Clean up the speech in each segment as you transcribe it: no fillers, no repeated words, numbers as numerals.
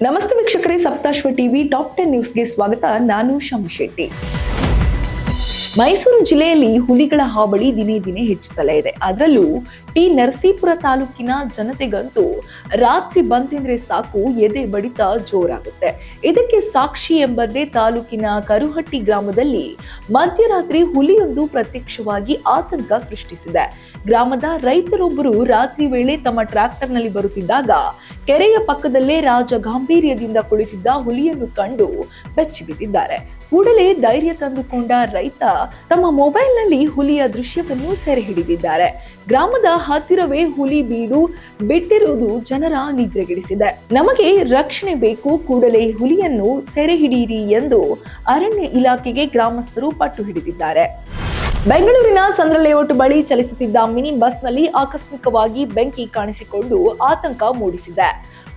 ನಮಸ್ತೆ ವೀಕ್ಷಕರೇ, Saptashwa TV top 10 ನ್ಯೂಸ್ಗೆ ಸ್ವಾಗತ. ನಾನು ಶಮಿ ಶೆಟ್ಟಿ. ಮೈಸೂರು ಜಿಲ್ಲೆಯಲ್ಲಿ ಹುಲಿಗಳ ಹಾವಳಿ ದಿನೇ ದಿನೇ ಹೆಚ್ಚುತ್ತಲೇ ಇದೆ. ಅದರಲ್ಲೂ ಟಿ ನರಸೀಪುರ ತಾಲೂಕಿನ ಜನತೆಗಂತೂ ರಾತ್ರಿ ಬಂತೆಂದ್ರೆ ಸಾಕು, ಎದೆ ಬಡಿತ ಜೋರಾಗುತ್ತೆ. ಇದಕ್ಕೆ ಸಾಕ್ಷಿ ಎಂಬಂತೆ ತಾಲೂಕಿನ ಕರುಹಟ್ಟಿ ಗ್ರಾಮದಲ್ಲಿ ಮಧ್ಯರಾತ್ರಿ ಹುಲಿಯೊಂದು ಪ್ರತ್ಯಕ್ಷವಾಗಿ ಆತಂಕ ಸೃಷ್ಟಿಸಿದೆ. ಗ್ರಾಮದ ರೈತರೊಬ್ಬರು ರಾತ್ರಿ ವೇಳೆ ತಮ್ಮ ಟ್ರ್ಯಾಕ್ಟರ್ನಲ್ಲಿ ಬರುತ್ತಿದ್ದಾಗ ಕೆರೆಯ ಪಕ್ಕದಲ್ಲೇ ರಾಜ ಗಾಂಭೀರ್ಯದಿಂದ ಕುಳಿತಿದ್ದ ಹುಲಿಯನ್ನು ಕಂಡು ಬೆಚ್ಚಿಬಿದ್ದಿದ್ದಾರೆ. ಕೂಡಲೇ ಧೈರ್ಯ ತಂದುಕೊಂಡ ರೈತ ತಮ್ಮ ಮೊಬೈಲ್ನಲ್ಲಿ ಹುಲಿಯ ದೃಶ್ಯವನ್ನು ಸೆರೆ ಹಿಡಿದಿದ್ದಾರೆ. ಗ್ರಾಮದ ಹತ್ತಿರವೇ ಹುಲಿ ಬೀಡು ಬಿಟ್ಟಿರುವುದು ಜನರ ನಿದ್ರೆಗೆಡಿಸಿದೆ. ನಮಗೆ ರಕ್ಷಣೆ ಬೇಕು, ಕೂಡಲೇ ಹುಲಿಯನ್ನು ಸೆರೆ ಹಿಡಿಯಿರಿ ಎಂದು ಅರಣ್ಯ ಇಲಾಖೆಗೆ ಗ್ರಾಮಸ್ಥರು ಪಟ್ಟು ಹಿಡಿದಿದ್ದಾರೆ. ಬೆಂಗಳೂರಿನ ಚಂದ್ರ ಲೇಔಟ್ ಬಳಿ ಚಲಿಸುತ್ತಿದ್ದ ಮಿನಿ ಬಸ್ನಲ್ಲಿ ಆಕಸ್ಮಿಕವಾಗಿ ಬೆಂಕಿ ಕಾಣಿಸಿಕೊಂಡು ಆತಂಕ ಮೂಡಿಸಿದೆ.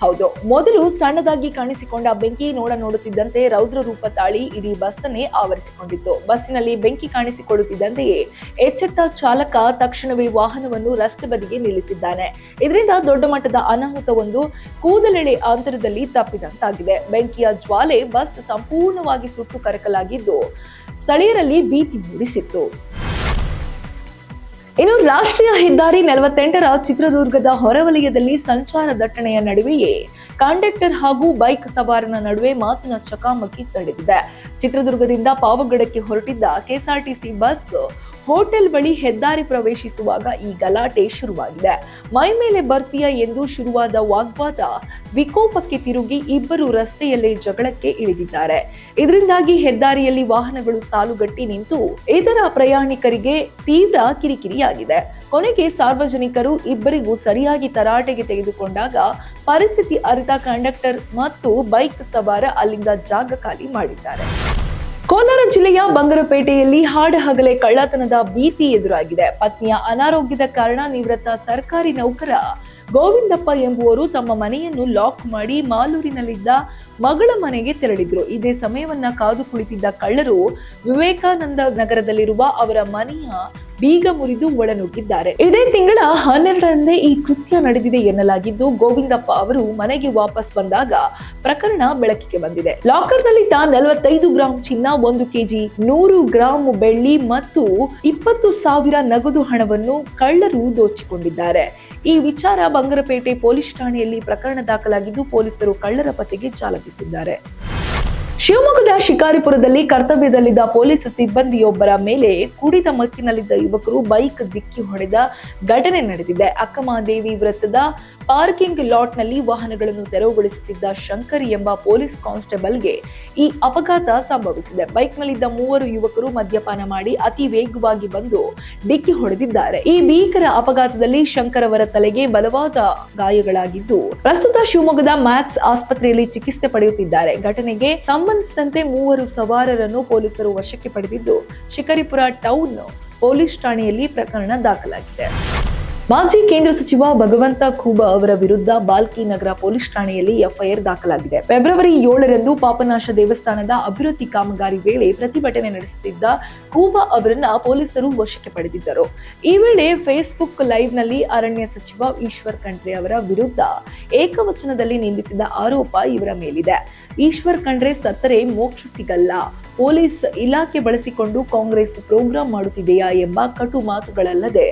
ಹೌದು, ಮೊದಲು ಸಣ್ಣದಾಗಿ ಕಾಣಿಸಿಕೊಂಡ ಬೆಂಕಿ ನೋಡುತ್ತಿದ್ದಂತೆ ರೌದ್ರ ರೂಪ ತಾಳಿ ಇಡೀ ಬಸ್ಸನ್ನೇ ಆವರಿಸಿಕೊಂಡಿತ್ತು. ಬಸ್ಸಿನಲ್ಲಿ ಬೆಂಕಿ ಕಾಣಿಸಿಕೊಳ್ಳುತ್ತಿದ್ದಂತೆಯೇ ಎಚ್ಚೆತ್ತ ಚಾಲಕ ತಕ್ಷಣವೇ ವಾಹನವನ್ನು ರಸ್ತೆ ಬದಿಗೆ ನಿಲ್ಲಿಸಿದ್ದಾನೆ. ಇದರಿಂದ ದೊಡ್ಡ ಮಟ್ಟದ ಅನಾಹುತವೊಂದು ಕೂದಲೆಳೆ ಅಂತರದಲ್ಲಿ ತಪ್ಪಿದಂತಾಗಿದೆ. ಬೆಂಕಿಯ ಜ್ವಾಲೆ ಬಸ್ ಸಂಪೂರ್ಣವಾಗಿ ಸುಟ್ಟು ಕರಕಲಾಗಿದ್ದು ಸ್ಥಳೀಯರಲ್ಲಿ ಭೀತಿ ಮೂಡಿಸಿತ್ತು. ಇನ್ನು ರಾಷ್ಟ್ರೀಯ ಹೆದ್ದಾರಿ 48ರ ಚಿತ್ರದುರ್ಗದ ಹೊರವಲಯದಲ್ಲಿ ಸಂಚಾರ ದಟ್ಟಣೆಯ ನಡುವೆಯೇ ಕಂಡಕ್ಟರ್ ಹಾಗೂ ಬೈಕ್ ಸವಾರನ ನಡುವೆ ಮಾತಿನ ಚಕಮಕಿ ನಡೆದಿದೆ. ಚಿತ್ರದುರ್ಗದಿಂದ ಪಾವಗಡಕ್ಕೆ ಹೊರಟಿದ್ದ ಕೆಎಸ್ಆರ್ಟಿಸಿ ಬಸ್ ಹೋಟೆಲ್ ಬಳಿ ಹೆದ್ದಾರಿ ಪ್ರವೇಶಿಸುವಾಗ ಈ ಗಲಾಟೆ ಶುರುವಾಗಿದೆ. ಮೈ ಮೇಲೆ ಬರ್ತೀಯ ಎಂದು ಶುರುವಾದ ವಾಗ್ವಾದ ವಿಕೋಪಕ್ಕೆ ತಿರುಗಿ ಇಬ್ಬರು ರಸ್ತೆಯಲ್ಲೇ ಜಗಳಕ್ಕೆ ಇಳಿದಿದ್ದಾರೆ. ಇದರಿಂದಾಗಿ ಹೆದ್ದಾರಿಯಲ್ಲಿ ವಾಹನಗಳು ಸಾಲುಗಟ್ಟಿ ನಿಂತು ಇತರ ಪ್ರಯಾಣಿಕರಿಗೆ ತೀವ್ರ ಕಿರಿಕಿರಿಯಾಗಿದೆ. ಕೊನೆಗೆ ಸಾರ್ವಜನಿಕರು ಇಬ್ಬರಿಗೂ ಸರಿಯಾಗಿ ತರಾಟೆಗೆ ತೆಗೆದುಕೊಂಡಾಗ ಪರಿಸ್ಥಿತಿ ಅರಿತ ಕಂಡಕ್ಟರ್ ಮತ್ತು ಬೈಕ್ ಸವಾರ ಅಲ್ಲಿಂದ ಜಾಗ ಖಾಲಿ ಮಾಡಿದ್ದಾರೆ. ಕೋಲಾರ ಜಿಲ್ಲೆಯ ಬಂಗರಪೇಟೆಯಲ್ಲಿ ಹಾಡಹಗಲೇ ಕಳ್ಳತನದ ಭೀತಿ ಎದುರಾಗಿದೆ. ಪತ್ನಿಯ ಅನಾರೋಗ್ಯದ ಕಾರಣ ನಿವೃತ್ತ ಸರ್ಕಾರಿ ನೌಕರ ಗೋವಿಂದಪ್ಪ ಎಂಬುವರು ತಮ್ಮ ಮನೆಯನ್ನು ಲಾಕ್ ಮಾಡಿ ಮಾಲೂರಿನಲ್ಲಿದ್ದ ಮಗಳ ಮನೆಗೆ ತೆರಳಿದ್ರು. ಇದೇ ಸಮಯವನ್ನ ಕಾದು ಕುಳಿತಿದ್ದ ಕಳ್ಳರು ವಿವೇಕಾನಂದ ನಗರದಲ್ಲಿರುವ ಅವರ ಮನೆಯ ಬೀಗ ಮುರಿದು ಒಳನುಗ್ಗಿದ್ದಾರೆ. ಇದೇ ತಿಂಗಳ 12ರಂದೇ ಈ ಕೃತ್ಯ ನಡೆದಿದೆ ಎನ್ನಲಾಗಿದ್ದು, ಗೋವಿಂದಪ್ಪ ಅವರು ಮನೆಗೆ ವಾಪಸ್ ಬಂದಾಗ ಪ್ರಕರಣ ಬೆಳಕಿಗೆ ಬಂದಿದೆ. ಲಾಕರ್ನಲ್ಲಿದ್ದ 45 ಗ್ರಾಂ ಚಿನ್ನ, 1 ಕೆಜಿ 100 ಗ್ರಾಂ ಬೆಳ್ಳಿ ಮತ್ತು 20,000 ನಗದು ಹಣವನ್ನು ಕಳ್ಳರು ದೋಚಿಕೊಂಡಿದ್ದಾರೆ. ಈ ವಿಚಾರ ಬಂಗರಪೇಟೆ ಪೊಲೀಸ್ ಠಾಣೆಯಲ್ಲಿ ಪ್ರಕರಣ ದಾಖಲಾಗಿದ್ದು, ಪೊಲೀಸರು ಕಳ್ಳರ ಪತ್ತೆಗೆ ಚಾಲ ಬೀಸಿದ್ದಾರೆ. ಶಿವಮೊಗ್ಗದ ಶಿಕಾರಿಪುರದಲ್ಲಿ ಕರ್ತವ್ಯದಲ್ಲಿದ್ದ ಪೊಲೀಸ್ ಸಿಬ್ಬಂದಿಯೊಬ್ಬರ ಮೇಲೆ ಕುಡಿದ ಮತ್ತಿನಲ್ಲಿದ್ದ ಯುವಕರು ಬೈಕ್ ಡಿಕ್ಕಿ ಹೊಡೆದ ಘಟನೆ ನಡೆದಿದೆ. ಅಕ್ಕಮಹಾದೇವಿ ವೃತ್ತದ ಪಾರ್ಕಿಂಗ್ ಲಾಟ್ನಲ್ಲಿ ವಾಹನಗಳನ್ನು ತೆರವುಗೊಳಿಸುತ್ತಿದ್ದ ಶಂಕರ್ ಎಂಬ ಪೊಲೀಸ್ ಕಾನ್ಸ್ಟೇಬಲ್ಗೆ ಈ ಅಪಘಾತ ಸಂಭವಿಸಿದೆ. ಬೈಕ್ನಲ್ಲಿದ್ದ 3 ಯುವಕರು ಮದ್ಯಪಾನ ಮಾಡಿ ಅತಿ ವೇಗವಾಗಿ ಬಂದು ಡಿಕ್ಕಿ ಹೊಡೆದಿದ್ದಾರೆ. ಈ ಭೀಕರ ಅಪಘಾತದಲ್ಲಿ ಶಂಕರ್ ಅವರ ತಲೆಗೆ ಬಲವಾದ ಗಾಯಗಳಾಗಿದ್ದು, ಪ್ರಸ್ತುತ ಶಿವಮೊಗ್ಗದ ಮ್ಯಾಕ್ಸ್ ಆಸ್ಪತ್ರೆಯಲ್ಲಿ ಚಿಕಿತ್ಸೆ ಪಡೆಯುತ್ತಿದ್ದಾರೆ. ಘಟನೆಗೆ ಸಂಬಂಧಿಸಿದಂತೆ 3 ಸವಾರರನ್ನು ಪೊಲೀಸರು ವಶಕ್ಕೆ ಪಡೆದಿದ್ದು, ಶಿಕಾರಿಪುರ ಟೌನ್ ಪೊಲೀಸ್ ಠಾಣೆಯಲ್ಲಿ ಪ್ರಕರಣ ದಾಖಲಾಗಿದೆ. ಮಾಜಿ ಕೇಂದ್ರ ಸಚಿವ ಭಗವಂತ ಖೂಬಾ ಅವರ ವಿರುದ್ಧ ಬಾಲ್ಕಿ ನಗರ ಪೊಲೀಸ್ ಠಾಣೆಯಲ್ಲಿ ಎಫ್ಐಆರ್ ದಾಖಲಾಗಿದೆ. ಫೆಬ್ರವರಿ 7ರಂದು ಪಾಪನಾಶ ದೇವಸ್ಥಾನದ ಅಭಿವೃದ್ಧಿ ಕಾಮಗಾರಿ ವೇಳೆ ಪ್ರತಿಭಟನೆ ನಡೆಸುತ್ತಿದ್ದ ಖೂಬಾ ಅವರನ್ನ ಪೊಲೀಸರು ವಶಕ್ಕೆ ಪಡೆದಿದ್ದರು. ಈ ವೇಳೆ ಫೇಸ್ಬುಕ್ ಲೈವ್ ನಲ್ಲಿ ಅರಣ್ಯ ಸಚಿವ ಈಶ್ವರ್ ಖಂಡ್ರೆ ಅವರ ವಿರುದ್ಧ ಏಕವಚನದಲ್ಲಿ ನಿಂದಿಸಿದ ಆರೋಪ ಇವರ ಮೇಲಿದೆ. ಈಶ್ವರ್ ಖಂಡ್ರೆ ಸತ್ತರೆ ಮೋಕ್ಷ ಸಿಗಲ್ಲ, ಪೊಲೀಸ್ ಇಲಾಖೆ ಬಳಸಿಕೊಂಡು ಕಾಂಗ್ರೆಸ್ ಪ್ರೋಗ್ರಾಂ ಮಾಡುತ್ತಿದೆಯಾ ಎಂಬ ಕಟು ಮಾತುಗಳಲ್ಲದೆ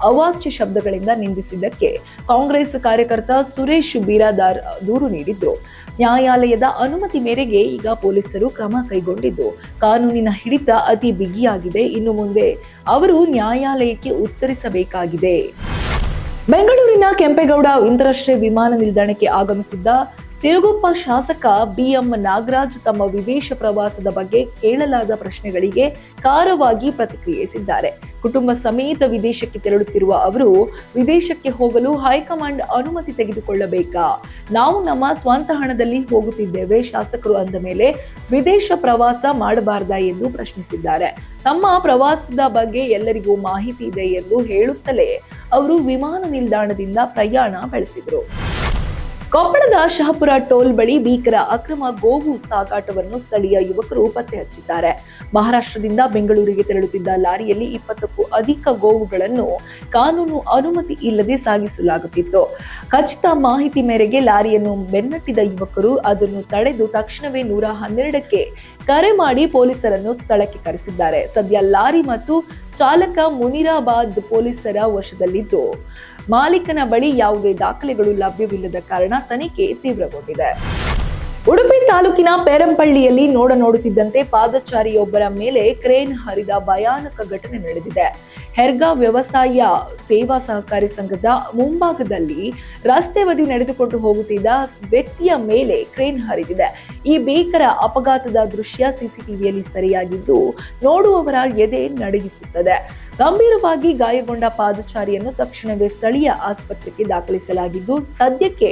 ಅವಾಚ್ಯ ಶಬ್ದಗಳಿಂದ ನಿಂದಿಸಿದ್ದಕ್ಕೆ ಕಾಂಗ್ರೆಸ್ ಕಾರ್ಯಕರ್ತ ಸುರೇಶ್ ಬೀರಾದಾರ್ ದೂರು ನೀಡಿದ್ರು. ನ್ಯಾಯಾಲಯದ ಅನುಮತಿ ಮೇರೆಗೆ ಈಗ ಪೊಲೀಸರು ಕ್ರಮ ಕೈಗೊಂಡಿದ್ದು, ಕಾನೂನಿನ ಹಿಡಿತ ಅತಿ ಬಿಗಿಯಾಗಿದೆ. ಇನ್ನು ಮುಂದೆ ಅವರು ನ್ಯಾಯಾಲಯಕ್ಕೆ ಉತ್ತರಿಸಬೇಕಾಗಿದೆ. ಬೆಂಗಳೂರಿನ ಕೆಂಪೇಗೌಡ ಅಂತಾರಾಷ್ಟ್ರೀಯ ವಿಮಾನ ನಿಲ್ದಾಣಕ್ಕೆ ಆಗಮಿಸಿದ್ದ ಸಿರುಗುಪ್ಪ ಶಾಸಕ ಬಿಎಂ ನಾಗರಾಜ್ ತಮ್ಮ ವಿದೇಶ ಪ್ರವಾಸದ ಬಗ್ಗೆ ಕೇಳಲಾದ ಪ್ರಶ್ನೆಗಳಿಗೆ ಖಾರವಾಗಿ ಪ್ರತಿಕ್ರಿಯಿಸಿದ್ದಾರೆ. ಕುಟುಂಬ ಸಮೇತ ವಿದೇಶಕ್ಕೆ ತೆರಳುತ್ತಿರುವ ಅವರು ವಿದೇಶಕ್ಕೆ ಹೋಗಲು ಹೈಕಮಾಂಡ್ ಅನುಮತಿ ತೆಗೆದುಕೊಳ್ಳಬೇಕಾ? ನಾವು ನಮ್ಮ ಸ್ವಂತ ಹಣದಲ್ಲಿ ಹೋಗುತ್ತಿದ್ದೇವೆ, ಶಾಸಕರು ಅಂದ ಮೇಲೆ ವಿದೇಶ ಪ್ರವಾಸ ಮಾಡಬಾರದಾ ಎಂದು ಪ್ರಶ್ನಿಸಿದ್ದಾರೆ. ತಮ್ಮ ಪ್ರವಾಸದ ಬಗ್ಗೆ ಎಲ್ಲರಿಗೂ ಮಾಹಿತಿ ಇದೆ ಎಂದು ಹೇಳುತ್ತಲೇ ಅವರು ವಿಮಾನ ನಿಲ್ದಾಣದಿಂದ ಪ್ರಯಾಣ ಬೆಳೆಸಿದರು. ಕೊಪ್ಪಳದ ಶಹಪುರ ಟೋಲ್ ಬಳಿ ಭೀಕರ ಅಕ್ರಮ ಗೋವು ಸಾಗಾಟವನ್ನು ಸ್ಥಳೀಯ ಯುವಕರು ಪತ್ತೆ ಹಚ್ಚಿದ್ದಾರೆ. ಮಹಾರಾಷ್ಟ್ರದಿಂದ ಬೆಂಗಳೂರಿಗೆ ತೆರಳುತ್ತಿದ್ದ ಲಾರಿಯಲ್ಲಿ 20ಕ್ಕೂ ಅಧಿಕ ಗೋವುಗಳನ್ನು ಕಾನೂನು ಅನುಮತಿ ಇಲ್ಲದೆ ಸಾಗಿಸಲಾಗುತ್ತಿತ್ತು. ಖಚಿತ ಮಾಹಿತಿ ಮೇರೆಗೆ ಲಾರಿಯನ್ನು ಬೆನ್ನಟ್ಟಿದ ಯುವಕರು ಅದನ್ನು ತಡೆದು ತಕ್ಷಣವೇ 112ಕ್ಕೆ ಕರೆ ಮಾಡಿ ಪೊಲೀಸರನ್ನು ಸ್ಥಳಕ್ಕೆ ಕರೆಸಿದ್ದಾರೆ. ಸದ್ಯ ಲಾರಿ ಮತ್ತು ಚಾಲಕ ಮುನಿರಾಬಾದ್ ಪೊಲೀಸರ ವಶದಲ್ಲಿದ್ದು, ಮಾಲೀಕನ ಬಳಿ ಯಾವುದೇ ದಾಖಲೆಗಳು ಲಭ್ಯವಿಲ್ಲದ ಕಾರಣ ತನಿಖೆ ತೀವ್ರಗೊಂಡಿದೆ. ಉಡುಪಿ ತಾಲೂಕಿನ ಪೇರಂಪಳ್ಳಿಯಲ್ಲಿ ನೋಡುತ್ತಿದ್ದಂತೆ ಪಾದಚಾರಿಯೊಬ್ಬರ ಮೇಲೆ ಕ್ರೇನ್ ಹರಿದ ಭಯಾನಕ ಘಟನೆ ನಡೆದಿದೆ. ಹೆರ್ಗಾ ವ್ಯವಸಾಯ ಸೇವಾ ಸಹಕಾರಿ ಸಂಘದ ಮುಂಭಾಗದಲ್ಲಿ ರಸ್ತೆ ಬದಿ ನಡೆದುಕೊಂಡು ಹೋಗುತ್ತಿದ್ದ ವ್ಯಕ್ತಿಯ ಮೇಲೆ ಕ್ರೇನ್ ಹರಿದಿದೆ. ಈ ಭೀಕರ ಅಪಘಾತದ ದೃಶ್ಯ ಸಿಸಿಟಿವಿಯಲ್ಲಿ ಸೆರೆಯಾಗಿದ್ದು, ನೋಡುವವರ ಎದೆ ನಡುಗಿಸುತ್ತದೆ. ಗಂಭೀರವಾಗಿ ಗಾಯಗೊಂಡ ಪಾದಚಾರಿಯನ್ನು ತಕ್ಷಣವೇ ಸ್ಥಳೀಯ ಆಸ್ಪತ್ರೆಗೆ ದಾಖಲಿಸಲಾಗಿದ್ದು, ಸದ್ಯಕ್ಕೆ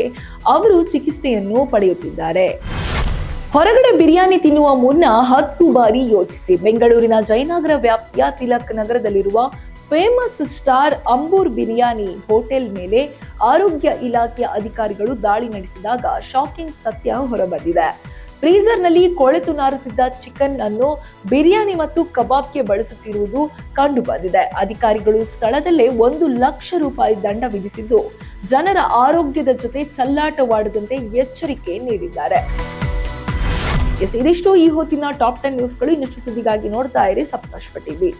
ಅವರು ಚಿಕಿತ್ಸೆಯನ್ನು ಪಡೆಯುತ್ತಿದ್ದಾರೆ. ಹೊರಗಡೆ ಬಿರಿಯಾನಿ ತಿನ್ನುವ ಮುನ್ನ 10 ಬಾರಿ ಯೋಚಿಸಿ. ಬೆಂಗಳೂರಿನ ಜಯನಗರ ವ್ಯಾಪ್ತಿಯ ತಿಲಕ್ ನಗರದಲ್ಲಿರುವ famous star Ambur biryani hotel ಮೇಲೆ ಆರೋಗ್ಯ ಇಲಾಖೆಯ ಅಧಿಕಾರಿಗಳು ದಾಳಿ ನಡೆಸಿದಾಗ ಶಾಕಿಂಗ್ ಸತ್ಯ ಹೊರಬಂದಿದೆ. ಫ್ರೀಜರ್ನಲ್ಲಿ ಕೊಳೆತು ನಾರುತ್ತಿದ್ದ ಚಿಕನ್ ಅನ್ನು ಬಿರಿಯಾನಿ ಮತ್ತು ಕಬಾಬ್ಗೆ ಬಳಸುತ್ತಿರುವುದು ಕಂಡು ಬಂದಿದೆ. ಅಧಿಕಾರಿಗಳು ಸ್ಥಳದಲ್ಲೇ 1 ಲಕ್ಷ ರೂಪಾಯಿ ದಂಡ ವಿಧಿಸಿದ್ದು, ಜನರ ಆರೋಗ್ಯದ ಜೊತೆ ಚಲ್ಲಾಟವಾಡದಂತೆ ಎಚ್ಚರಿಕೆ ನೀಡಿದ್ದಾರೆ. ಇದಿಷ್ಟು ಈ ಹೊತ್ತಿನ ಟಾಪ್ 10 ನ್ಯೂಸ್ಗಳು. ಇನ್ನಷ್ಟು ಸುದ್ದಿಗಾಗಿ ನೋಡ್ತಾ ಇರಿ ಸಪ್ತಾಶ್ವ ಟಿವಿ.